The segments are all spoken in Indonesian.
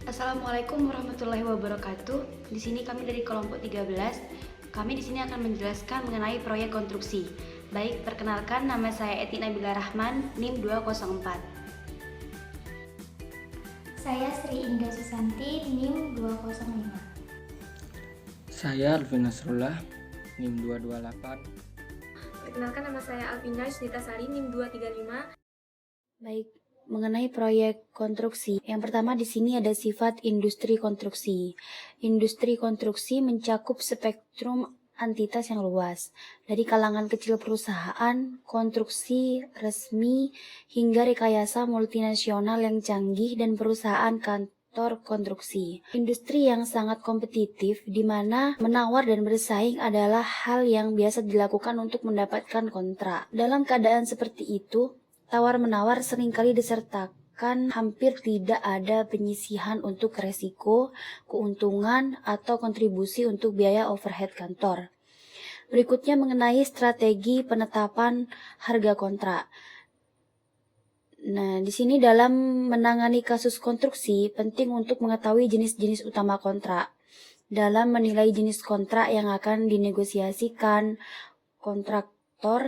Assalamualaikum warahmatullahi wabarakatuh. Di sini kami dari kelompok 13. Kami di sini akan menjelaskan mengenai proyek konstruksi. Baik, perkenalkan nama saya Eti Nabila Rahman, NIM 204. Saya Sri Indah Susanti, NIM 205. Saya Alvin Nasrullah, NIM 228. Perkenalkan, nama saya Alvina Yusnita Sari, NIM 235. Baik, mengenai proyek konstruksi. Yang pertama di sini ada sifat industri konstruksi. Industri konstruksi mencakup spektrum entitas yang luas, dari kalangan kecil perusahaan, konstruksi resmi, hingga rekayasa multinasional yang canggih dan perusahaan kantor konstruksi. Industri yang sangat kompetitif di mana menawar dan bersaing adalah hal yang biasa dilakukan untuk mendapatkan kontrak. Dalam keadaan seperti itu, tawar-menawar seringkali disertakan hampir tidak ada penyisihan untuk resiko, keuntungan, atau kontribusi untuk biaya overhead kantor. Berikutnya mengenai strategi penetapan harga kontrak. Nah, di sini dalam menangani kasus konstruksi, penting untuk mengetahui jenis-jenis utama kontrak. Dalam menilai jenis kontrak yang akan dinegosiasikan, kontraktor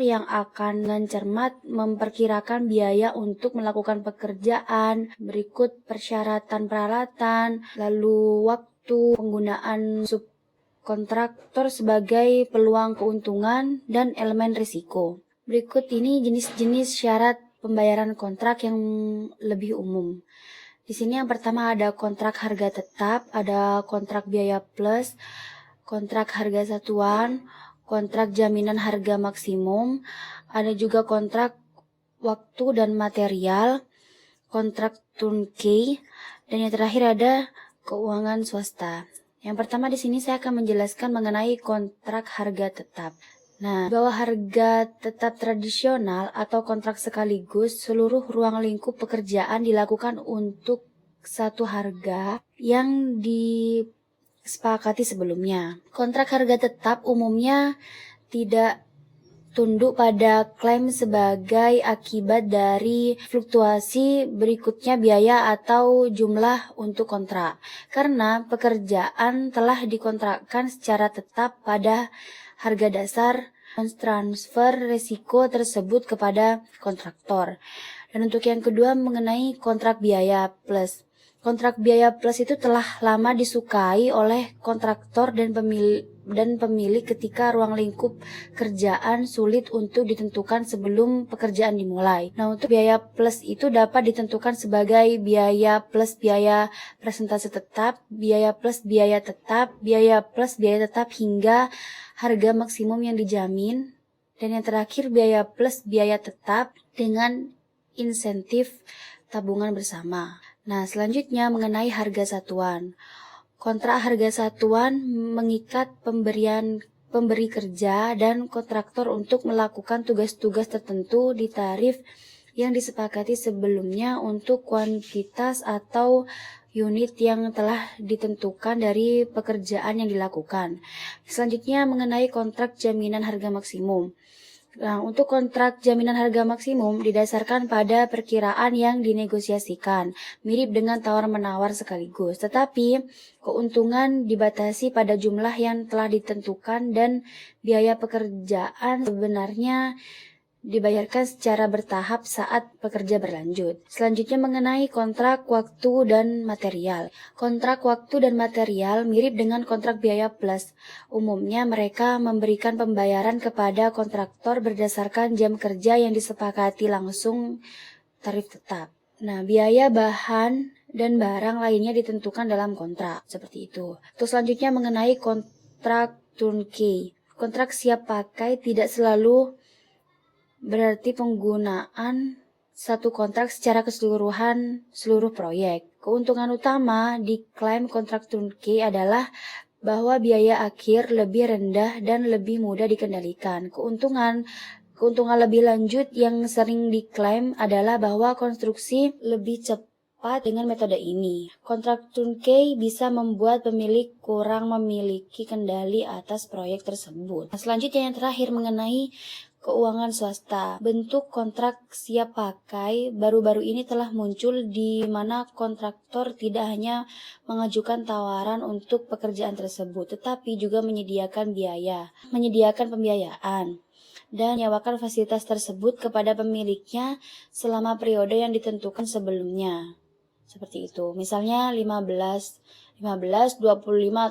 yang akan mencermat memperkirakan biaya untuk melakukan pekerjaan, berikut persyaratan peralatan, lalu waktu penggunaan subkontraktor sebagai peluang keuntungan, dan elemen risiko. Berikut ini jenis-jenis syarat pembayaran kontrak yang lebih umum. Di sini yang pertama ada kontrak harga tetap, ada kontrak biaya plus, kontrak harga satuan, kontrak jaminan harga maksimum, ada juga kontrak waktu dan material, kontrak turnkey, dan yang terakhir ada keuangan swasta. Yang pertama di sini saya akan menjelaskan mengenai kontrak harga tetap. Nah, bahwa harga tetap tradisional atau kontrak sekaligus seluruh ruang lingkup pekerjaan dilakukan untuk satu harga yang disepakati sebelumnya. Kontrak harga tetap umumnya tidak tunduk pada klaim sebagai akibat dari fluktuasi berikutnya biaya atau jumlah untuk kontrak, karena pekerjaan telah dikontrakkan secara tetap pada harga dasar, transfer resiko tersebut kepada kontraktor. Dan untuk yang kedua mengenai kontrak biaya plus. Kontrak biaya plus itu telah lama disukai oleh kontraktor dan pemilik ketika ruang lingkup kerjaan sulit untuk ditentukan sebelum pekerjaan dimulai. Nah, untuk biaya plus itu dapat ditentukan sebagai biaya plus biaya presentasi tetap, biaya plus biaya tetap, biaya plus biaya tetap hingga harga maksimum yang dijamin, dan yang terakhir biaya plus biaya tetap dengan insentif tabungan bersama. Nah, selanjutnya mengenai harga satuan. Kontrak harga satuan mengikat pemberi kerja dan kontraktor untuk melakukan tugas-tugas tertentu di tarif yang disepakati sebelumnya untuk kuantitas atau unit yang telah ditentukan dari pekerjaan yang dilakukan. Selanjutnya mengenai kontrak jaminan harga maksimum. Nah, untuk kontrak jaminan harga maksimum didasarkan pada perkiraan yang dinegosiasikan, mirip dengan tawar-menawar sekaligus, tetapi keuntungan dibatasi pada jumlah yang telah ditentukan dan biaya pekerjaan sebenarnya dibayarkan secara bertahap saat pekerja berlanjut. Selanjutnya mengenai kontrak waktu dan material. Kontrak waktu dan material mirip dengan kontrak biaya plus. Umumnya mereka memberikan pembayaran kepada kontraktor berdasarkan jam kerja yang disepakati langsung tarif tetap. Nah, biaya bahan dan barang lainnya ditentukan dalam kontrak, seperti itu. Terus selanjutnya mengenai kontrak turnkey. Kontrak siap pakai tidak selalu berarti penggunaan satu kontrak secara keseluruhan seluruh proyek. Keuntungan utama di klaim kontrak turnkey adalah bahwa biaya akhir lebih rendah dan lebih mudah dikendalikan. Keuntungan lebih lanjut yang sering diklaim adalah bahwa konstruksi lebih cepat dengan metode ini. Kontrak turnkey bisa membuat pemilik kurang memiliki kendali atas proyek tersebut. Nah, selanjutnya yang terakhir mengenai keuangan swasta. Bentuk kontrak siap pakai baru-baru ini telah muncul di mana kontraktor tidak hanya mengajukan tawaran untuk pekerjaan tersebut, tetapi juga menyediakan pembiayaan, dan menyewakan fasilitas tersebut kepada pemiliknya selama periode yang ditentukan sebelumnya. Seperti itu. Misalnya 15, 25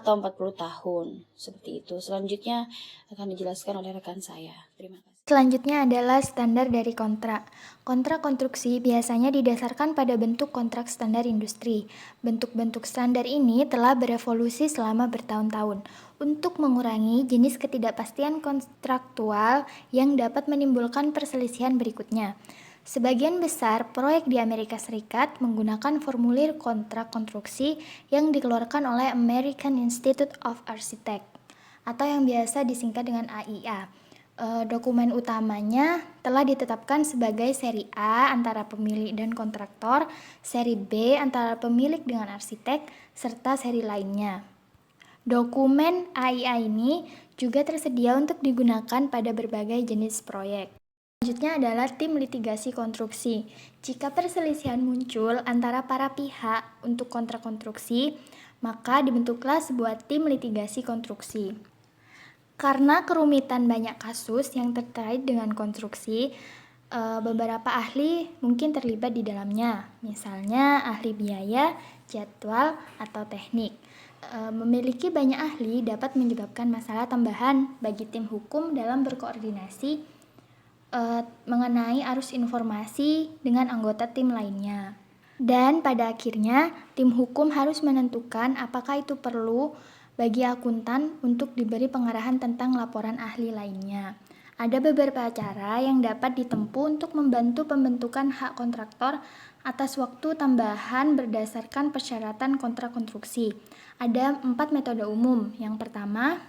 atau 40 tahun. Seperti itu. Selanjutnya akan dijelaskan oleh rekan saya. Terima kasih. Selanjutnya adalah standar dari kontrak. Kontrak konstruksi biasanya didasarkan pada bentuk kontrak standar industri. Bentuk-bentuk standar ini telah berevolusi selama bertahun-tahun untuk mengurangi jenis ketidakpastian kontraktual yang dapat menimbulkan perselisihan berikutnya. Sebagian besar proyek di Amerika Serikat menggunakan formulir kontrak konstruksi yang dikeluarkan oleh American Institute of Architects atau yang biasa disingkat dengan AIA. Dokumen utamanya telah ditetapkan sebagai seri A antara pemilik dan kontraktor, seri B antara pemilik dengan arsitek, serta seri lainnya. Dokumen AIA ini juga tersedia untuk digunakan pada berbagai jenis proyek. Selanjutnya adalah tim litigasi konstruksi. Jika perselisihan muncul antara para pihak untuk kontrak konstruksi, maka dibentuklah sebuah tim litigasi konstruksi. Karena kerumitan banyak kasus yang terkait dengan konstruksi, beberapa ahli mungkin terlibat di dalamnya, misalnya ahli biaya, jadwal, atau teknik. Memiliki banyak ahli dapat menyebabkan masalah tambahan bagi tim hukum dalam berkoordinasi mengenai arus informasi dengan anggota tim lainnya. Dan pada akhirnya, tim hukum harus menentukan apakah itu perlu bagi akuntan untuk diberi pengarahan tentang laporan ahli lainnya. Ada beberapa cara yang dapat ditempuh untuk membantu pembentukan hak kontraktor atas waktu tambahan berdasarkan persyaratan kontrak konstruksi. Ada 4 metode umum. Yang pertama,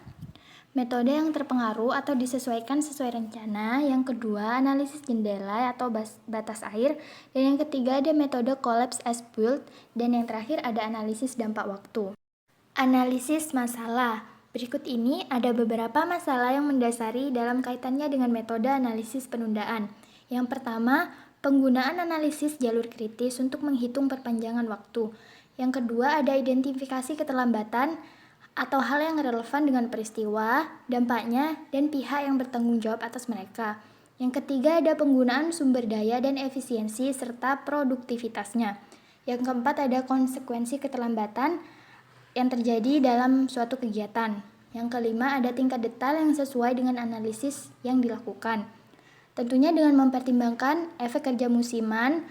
metode yang terpengaruh atau disesuaikan sesuai rencana. Yang kedua, analisis jendela atau batas air. Dan yang ketiga, ada metode collapse as built. Dan yang terakhir, ada analisis dampak waktu. Analisis masalah. Berikut ini ada beberapa masalah yang mendasari dalam kaitannya dengan metode analisis penundaan. Yang pertama, penggunaan analisis jalur kritis untuk menghitung perpanjangan waktu. Yang kedua, ada identifikasi keterlambatan atau hal yang relevan dengan peristiwa, dampaknya, dan pihak yang bertanggung jawab atas mereka. Yang ketiga, ada penggunaan sumber daya dan efisiensi serta produktivitasnya. Yang keempat, ada konsekuensi keterlambatan yang terjadi dalam suatu kegiatan. Yang kelima, ada tingkat detail yang sesuai dengan analisis yang dilakukan. Tentunya dengan mempertimbangkan efek kerja musiman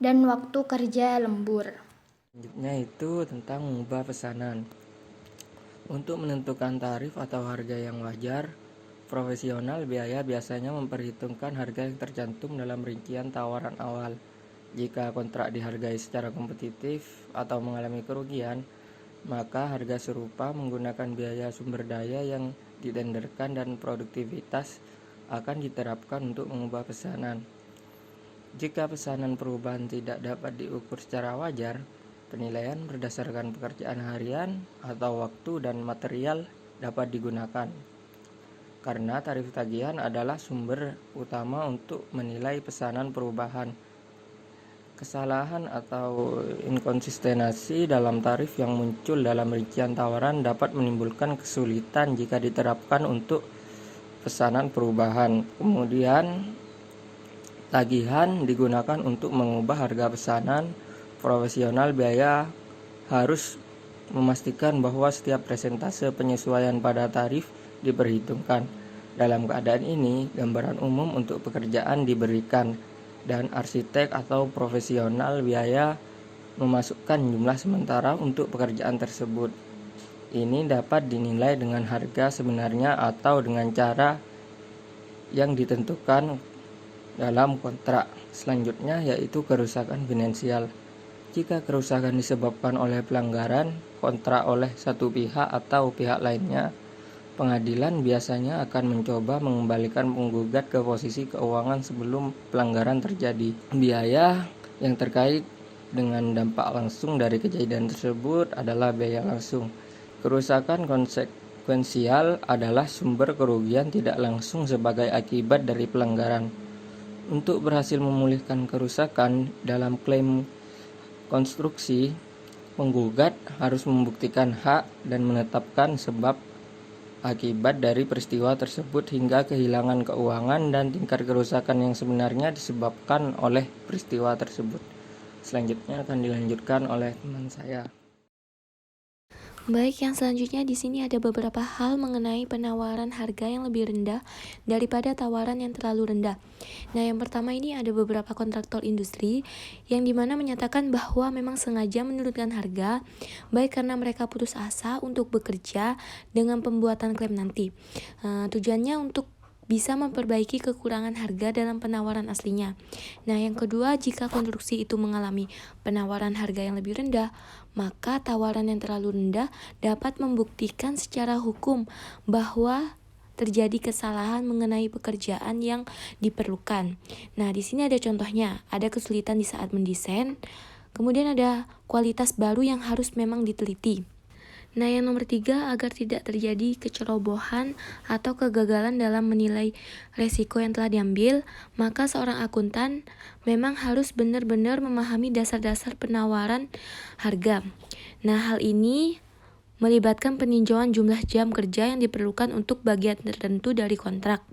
dan waktu kerja lembur. Selanjutnya itu tentang mengubah pesanan. Untuk menentukan tarif atau harga yang wajar, profesional biaya biasanya memperhitungkan harga yang tercantum dalam rincian tawaran awal. Jika kontrak dihargai secara kompetitif atau mengalami kerugian, maka harga serupa menggunakan biaya sumber daya yang ditenderkan dan produktivitas akan diterapkan untuk mengubah pesanan. Jika pesanan perubahan tidak dapat diukur secara wajar, penilaian berdasarkan pekerjaan harian atau waktu dan material dapat digunakan. Karena tarif tagihan adalah sumber utama untuk menilai pesanan perubahan. Kesalahan atau inkonsistensi dalam tarif yang muncul dalam rincian tawaran dapat menimbulkan kesulitan jika diterapkan untuk pesanan perubahan. Kemudian, tagihan digunakan untuk mengubah harga pesanan. Profesional biaya harus memastikan bahwa setiap persentase penyesuaian pada tarif diperhitungkan. Dalam keadaan ini, gambaran umum untuk pekerjaan diberikan, dan arsitek atau profesional biaya memasukkan jumlah sementara untuk pekerjaan tersebut. Ini dapat dinilai dengan harga sebenarnya atau dengan cara yang ditentukan dalam kontrak. Selanjutnya yaitu kerusakan finansial. Jika kerusakan disebabkan oleh pelanggaran kontrak oleh satu pihak atau pihak lainnya, pengadilan biasanya akan mencoba mengembalikan penggugat ke posisi keuangan sebelum pelanggaran terjadi. Biaya yang terkait dengan dampak langsung dari kejadian tersebut adalah biaya langsung. Kerusakan konsekuensial adalah sumber kerugian tidak langsung sebagai akibat dari pelanggaran. Untuk berhasil memulihkan kerusakan dalam klaim konstruksi, penggugat harus membuktikan hak dan menetapkan sebab akibat dari peristiwa tersebut hingga kehilangan keuangan dan tingkat kerusakan yang sebenarnya disebabkan oleh peristiwa tersebut. Selanjutnya akan dilanjutkan oleh teman saya. Baik, yang selanjutnya di sini ada beberapa hal mengenai penawaran harga yang lebih rendah daripada tawaran yang terlalu rendah. Nah, yang pertama ini ada beberapa kontraktor industri yang dimana menyatakan bahwa memang sengaja menurunkan harga, baik karena mereka putus asa untuk bekerja dengan pembuatan klaim nanti. Tujuannya untuk bisa memperbaiki kekurangan harga dalam penawaran aslinya. Nah, yang kedua, jika konstruksi itu mengalami penawaran harga yang lebih rendah, maka tawaran yang terlalu rendah dapat membuktikan secara hukum bahwa terjadi kesalahan mengenai pekerjaan yang diperlukan. Nah, di sini ada contohnya, ada kesulitan di saat mendesain, kemudian ada kualitas baru yang harus memang diteliti. Nah, yang nomor 3, agar tidak terjadi kecerobohan atau kegagalan dalam menilai resiko yang telah diambil, maka seorang akuntan memang harus benar-benar memahami dasar-dasar penawaran harga. Nah, hal ini melibatkan peninjauan jumlah jam kerja yang diperlukan untuk bagian tertentu dari kontrak.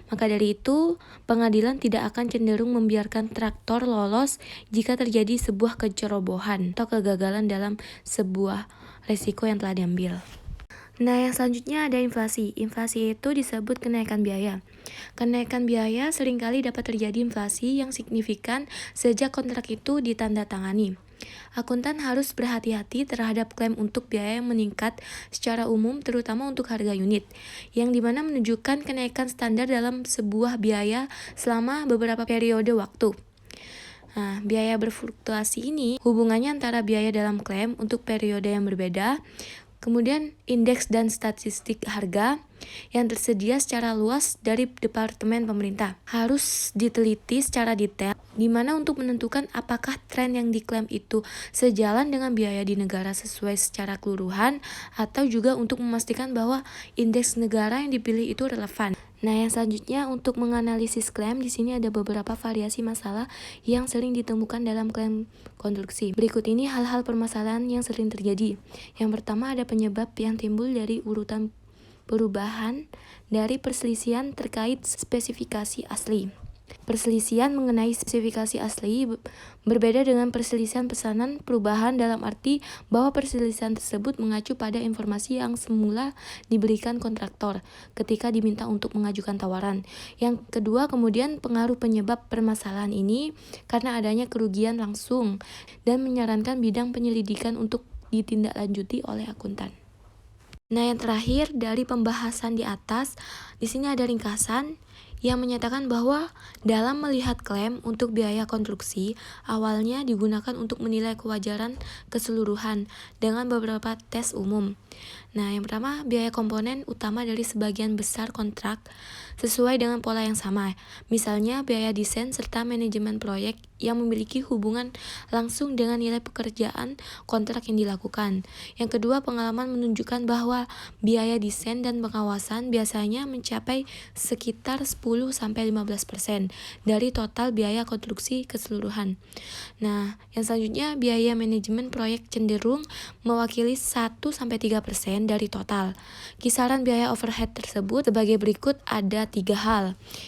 Maka dari itu, pengadilan tidak akan cenderung membiarkan traktor lolos jika terjadi sebuah kecerobohan atau kegagalan dalam sebuah resiko yang telah diambil. Nah, yang selanjutnya ada inflasi. Inflasi itu disebut kenaikan biaya. Kenaikan biaya seringkali dapat terjadi inflasi yang signifikan sejak kontrak itu ditandatangani. Akuntan harus berhati-hati terhadap klaim untuk biaya yang meningkat secara umum, terutama untuk harga unit, yang dimana menunjukkan kenaikan standar dalam sebuah biaya selama beberapa periode waktu. Nah, biaya berfluktuasi ini hubungannya antara biaya dalam klaim untuk periode yang berbeda, kemudian indeks dan statistik harga yang tersedia secara luas dari Departemen Pemerintah. Harus diteliti secara detail, di mana untuk menentukan apakah tren yang diklaim itu sejalan dengan biaya di negara sesuai secara keseluruhan, atau juga untuk memastikan bahwa indeks negara yang dipilih itu relevan. Nah, yang selanjutnya untuk menganalisis klaim, di sini ada beberapa variasi masalah yang sering ditemukan dalam klaim konstruksi. Berikut ini hal-hal permasalahan yang sering terjadi. Yang pertama ada penyebab yang timbul dari urutan perubahan dari perselisihan terkait spesifikasi asli. Perselisihan mengenai spesifikasi asli berbeda dengan perselisihan pesanan perubahan dalam arti bahwa perselisihan tersebut mengacu pada informasi yang semula diberikan kontraktor ketika diminta untuk mengajukan tawaran. Yang kedua, kemudian pengaruh penyebab permasalahan ini karena adanya kerugian langsung dan menyarankan bidang penyelidikan untuk ditindaklanjuti oleh akuntan. Nah, yang terakhir dari pembahasan di atas, di sini ada ringkasan yang menyatakan bahwa dalam melihat klaim untuk biaya konstruksi, awalnya digunakan untuk menilai kewajaran keseluruhan dengan beberapa tes umum. Nah, yang pertama, biaya komponen utama dari sebagian besar kontrak sesuai dengan pola yang sama. Misalnya, biaya desain serta manajemen proyek yang memiliki hubungan langsung dengan nilai pekerjaan kontrak yang dilakukan. Yang kedua, pengalaman menunjukkan bahwa biaya desain dan pengawasan biasanya mencapai sekitar 10-15% dari total biaya konstruksi keseluruhan. Nah, yang selanjutnya, biaya manajemen proyek cenderung mewakili 1-3% dari total. Kisaran biaya overhead tersebut sebagai berikut, ada 3 hal.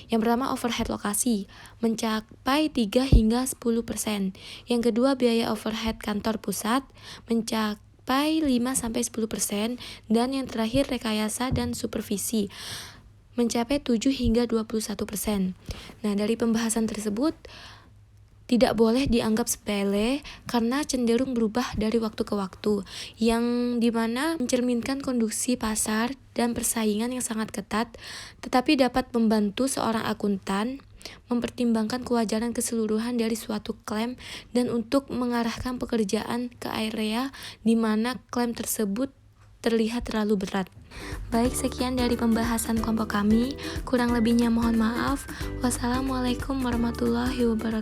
Yang pertama, overhead lokasi mencapai 3-10%. Yang kedua, biaya overhead kantor pusat mencapai 5-10%, dan yang terakhir, rekayasa dan supervisi mencapai 7-21%. Nah, dari pembahasan tersebut tidak boleh dianggap sepele karena cenderung berubah dari waktu ke waktu, yang dimana mencerminkan kondisi pasar dan persaingan yang sangat ketat, tetapi dapat membantu seorang akuntan mempertimbangkan kewajaran keseluruhan dari suatu klaim dan untuk mengarahkan pekerjaan ke area di mana klaim tersebut terlihat terlalu berat. Baik, sekian dari pembahasan kelompok kami. Kurang lebihnya mohon maaf. Wassalamualaikum warahmatullahi wabarakatuh.